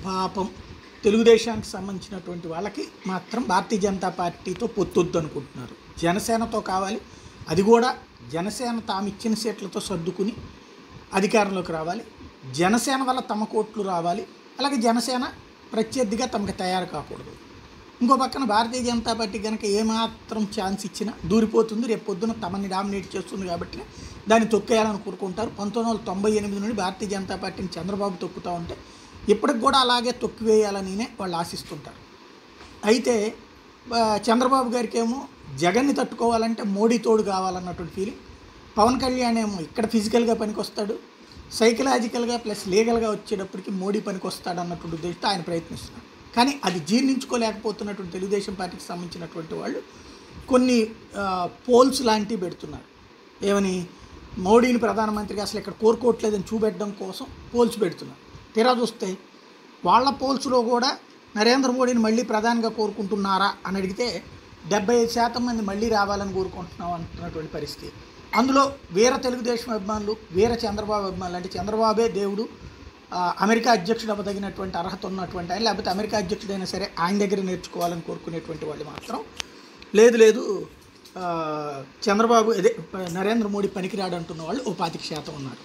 పాపం తెలుగుదేశానికి సంబంధించినటువంటి వాళ్ళకి మాత్రం భారతీయ జనతా పార్టీతో పొత్తొద్దు అనుకుంటున్నారు. జనసేనతో కావాలి, అది కూడా జనసేన తాము ఇచ్చిన సీట్లతో సర్దుకుని అధికారంలోకి రావాలి, జనసేన వల్ల తమ కోట్లు రావాలి, అలాగే జనసేన ప్రత్యర్థిగా తమకు తయారు కాకూడదు. ఇంకో పక్కన భారతీయ జనతా పార్టీ కనుక ఏమాత్రం ఛాన్స్ ఇచ్చినా దూరిపోతుంది, రేపు పొద్దున తమని డామినేట్ చేస్తుంది కాబట్టి దాన్ని తొక్కేయాలని కోరుకుంటారు. 1998 నుండి భారతీయ జనతా పార్టీని చంద్రబాబు తొక్కుతూ ఉంటే ఇప్పటికి కూడా అలాగే తొక్కివేయాలని వాళ్ళు ఆశిస్తుంటారు. అయితే చంద్రబాబు గారికి ఏమో జగన్ని తట్టుకోవాలంటే మోడీ తోడు కావాలన్నటువంటి ఫీలింగ్. పవన్ కళ్యాణ్ ఏమో ఇక్కడ ఫిజికల్గా పనికొస్తాడు, సైకలాజికల్గా ప్లస్ లీగల్గా వచ్చేటప్పటికి మోడీ పనికొస్తాడు అన్నటువంటి ఉద్దేశంతో ఆయన ప్రయత్నిస్తున్నారు. కానీ అది జీర్ణించుకోలేకపోతున్నటువంటి తెలుగుదేశం పార్టీకి సంబంధించినటువంటి వాళ్ళు కొన్ని పోల్స్ లాంటివి పెడుతున్నారు. ఏమని, మోడీని ప్రధానమంత్రిగా అసలు ఇక్కడ కోరుకోవట్లేదని చూపెట్టడం కోసం పోల్స్ పెడుతున్నారు. తీరా చూస్తే వాళ్ళ పోల్స్లో కూడా నరేంద్ర మోడీని మళ్ళీ ప్రధానిగా కోరుకుంటున్నారా అని అడిగితే 75% మంది మళ్ళీ రావాలని కోరుకుంటున్నాం అంటున్నటువంటి పరిస్థితి. అందులో వీర తెలుగుదేశం అభిమానులు, వీర చంద్రబాబు అభిమానులు, అంటే చంద్రబాబే దేవుడు, అమెరికా అధ్యక్షుడు అవ్వదగినటువంటి అర్హత ఉన్నటువంటి ఆయన, లేకపోతే అమెరికా అధ్యక్షుడైనా సరే ఆయన దగ్గర నేర్చుకోవాలని కోరుకునేటువంటి వాళ్ళు మాత్రం లేదు చంద్రబాబు నరేంద్ర మోడీ పనికిరాడు అంటున్న వాళ్ళు 25% ఉన్నారు.